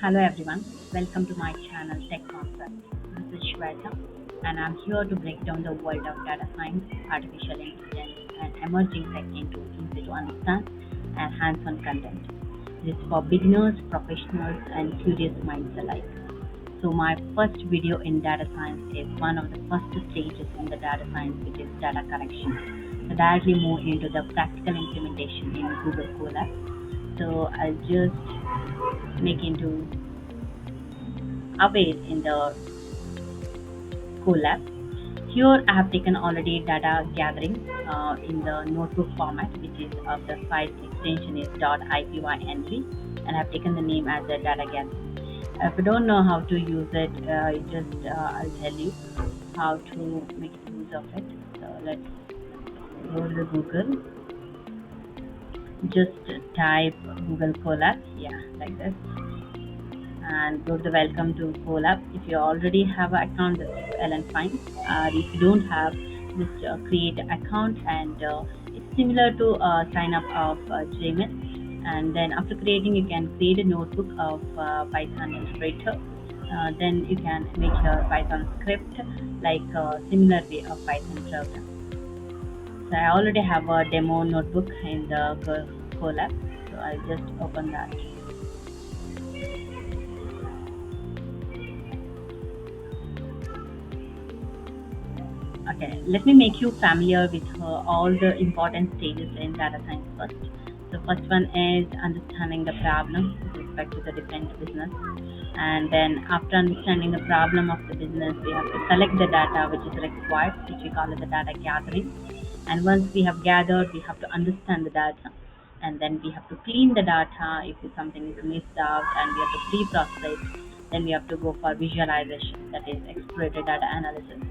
Hello everyone, welcome to my channel Tech Concepts. This is Shweta and I'm here to break down the world of data science, artificial intelligence and emerging tech into easy to understand and hands-on content. This is for beginners, professionals and curious minds alike. So my first video in data science is one of the first stages in the data science, which is data collection. So directly move into the practical implementation in Google Colab. So I'll just make into away in the Colab. Here I have taken already data gathering in the notebook format, which is of the file extension is .ipynv, and I've taken the name as a data gathering. If you don't know how to use it, I'll tell you how to make use of it. So let's go to the Google. Just type Google Colab, yeah, like this, and go to the welcome to Colab. If you already have an account, that's well and fine. If you don't have, just create an account, and it's similar to sign up of Gmail. And then after creating, you can create a notebook of Python illustrator. Then you can make your Python script like similar way of Python program. So I already have a demo notebook in the Colab, so I'll just open that. Okay, let me make you familiar with all the important stages in data science first. So first one is understanding the problem with respect to the different business. And then after understanding the problem of the business, we have to select the data which is required, which we call it the data gathering. And once we have gathered, we have to understand the data. And then we have to clean the data if something is missed out, and we have to pre-process it. Then we have to go for visualization, that is exploratory data analysis,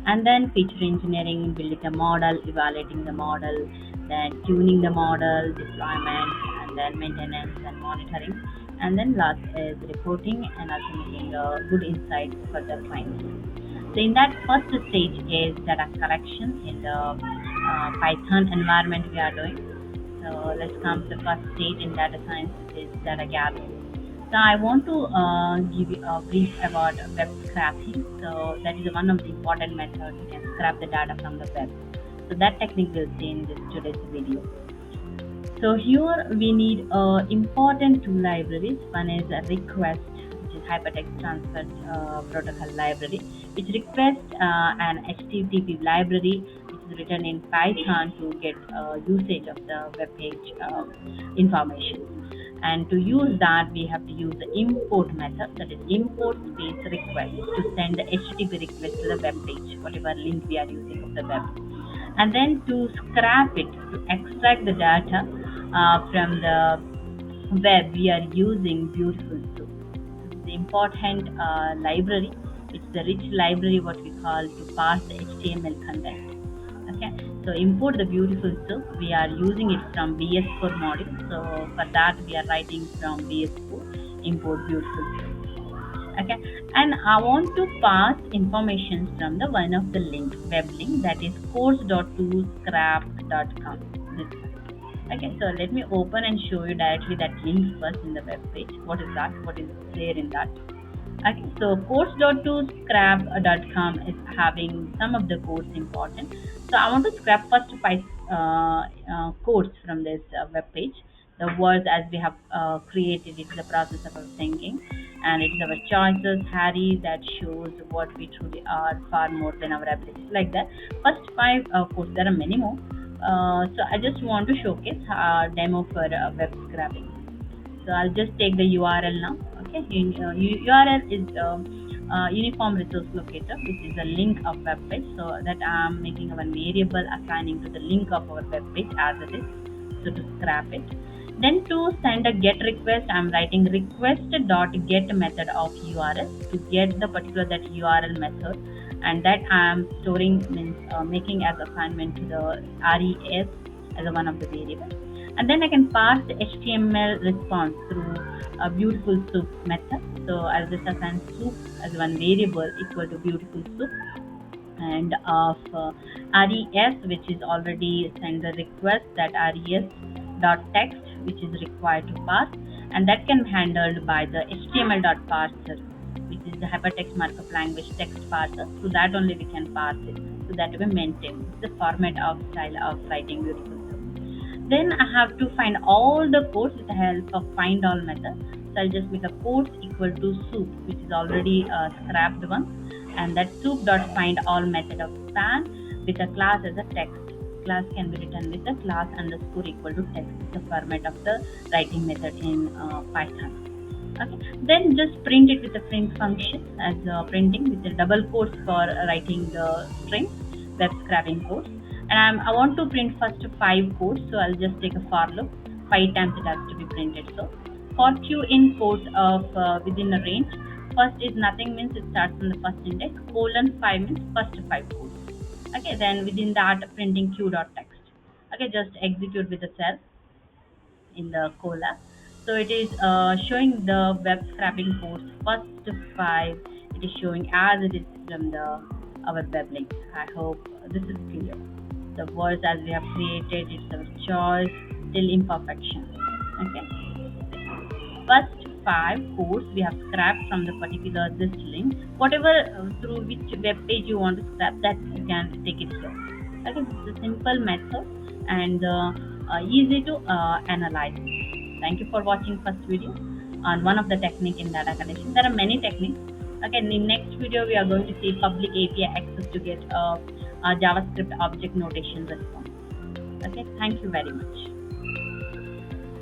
and then feature engineering, building a model, evaluating the model, then tuning the model, deployment, and then maintenance and monitoring, and then last is reporting and also making a good insight for the clients. So in that first stage is data collection in the Python environment we are doing. So let's come to the first stage in data science, which is data gathering. So I want to give you a brief about web scraping. So that is one of the important methods you can scrap the data from the web. So that technique we'll see in this today's video. So here we need important two libraries. One is a request, which is hypertext transfer protocol library, which requests an HTTP library which is written in Python to get usage of the web page information. And to use that, we have to use the import method, that is import space request, to send the HTTP request to the web page, whatever link we are using of the web. And then to scrap it, to extract the data from the web, we are using Beautiful Soup. This is the important library. It's the rich library what we call to parse the HTML content. Okay, so import the Beautiful Soup. We are using it from VS4 module. So for that we are writing from VS4 import Beautiful Soup. Okay, and I want to pass information from the one of the link, web link, that is course.toscrap.com. This one. Okay, so let me open and show you directly that link first in the web page. What is that? What is there in that? Okay, so course.toscrap.com is having some of the codes important. So I want to scrap first five codes from this web page. The words as we have created, it is the process of our thinking, and it is our choices, Harry, that shows what we truly are far more than our abilities. Like that, first five codes. There are many more. So I just want to showcase a demo for web scrapping. So I'll just take the URL now. Okay, URL is uniform resource locator, which is a link of web page. So that I'm making one variable assigning to the link of our web page as it is. So to scrap it. Then to send a get request, I'm writing request.get method of URL to get the particular that URL method, and that I'm storing means making as assignment to the res as one of the variables. And then I can pass the HTML response through a Beautiful Soup method. So I'll just assign soup as one variable equal to Beautiful Soup, and of res, which is already send the request, that res dot text which is required to pass, and that can be handled by the HTML.parser, which is the hypertext markup language text parser. So that only we can parse it. So that we maintain the format of style of writing beautiful. Then I have to find all the codes with the help of find all method. So I'll just make a codes equal to soup, which is already a scrapped one, and that soup dot find all method of span with a class as a text. Class can be written with a class underscore equal to text, the format of the writing method in Python. Okay. Then just print it with the print function as printing with the double quotes for writing the string, web scrapping quotes. And I want to print first five quotes, so I'll just take a for loop. Five times it has to be printed. So for q in quotes of within a range, first is nothing means it starts from the first index. Colon five means first five quotes. Okay. Then within that printing q dot text. Okay. Just execute with the cell in the Cola. So it is showing the web scraping course first five. It is showing as it is from the our web link. I hope this is clear. The words as we have created, it's our choice till imperfection. Okay. First five codes we have scrapped from the particular this link. Whatever through which web page you want to scrap, that you can take it here. Okay, this is a simple method and easy to analyze. Thank you for watching first video on one of the technique in data collection. There are many techniques. Okay, in the next video we are going to see public API access to get a JavaScript object notation response. Okay, thank you very much.